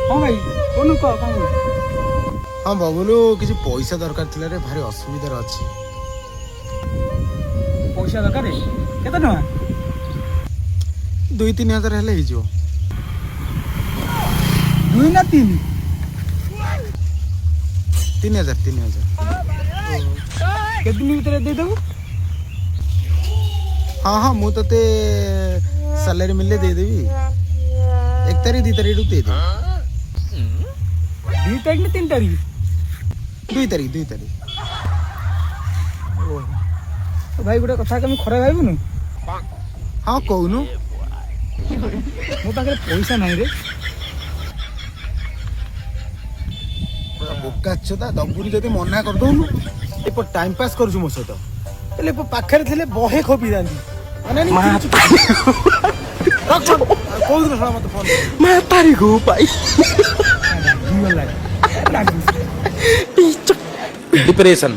ହଁ ଭାଇ କହୁନୁ କହ କ'ଣ କହୁଛୁ? ହଁ ବବୁଲୁ କିଛି ପଇସା ଦରକାର ଥିଲା ରେ, ଭାରି ଅସୁବିଧାରେ ଅଛି। ପଇସା ଦରକାର କେତେ ଟଙ୍କା? 2-3 ହଜାର ହେଲେ ହେଇଯିବ। 2 ନା 3? 3,000 3,000। କେତେ ଦିନ ଭିତରେ ଦେଇଦେବୁ? ହଁ ହଁ ମୁଁ ତତେ ସାଲାରୀ ମିଳିଲେ ଦେଇଦେବି। 1 ତାରିଖ 2 ତାରିଖ ଦେଇଦେବି। 2 ତାରିଖ ନା 3 ତାରିଖ? 2 ତାରିଖ 2 ତାରିଖ। ଓହୋ ଭାଇ ଗୋଟେ କଥା କେମିତି ଖରାପ ଭାବିବୁନୁ? ହଁ କହୁନୁ। ମୋ ପାଖରେ ପଇସା ନାହିଁ ରେ। ବୋକା ଛୁଆ ଦବୁନି ଯଦି ମନା କରିଦଉନୁ। ଏପ ଟାଇମ ପାସ୍ କରୁଛୁ ମୋ ସହିତ, ହେଲେ ପାଖରେ ଥିଲେ ବହେ ଖୋପିଥାନ୍ତି। କୋଉଦିନ ଶଳା ମତେ ଫୋନ मैं तारी को भाई ରାଗିଗଲା। डिप्रेशन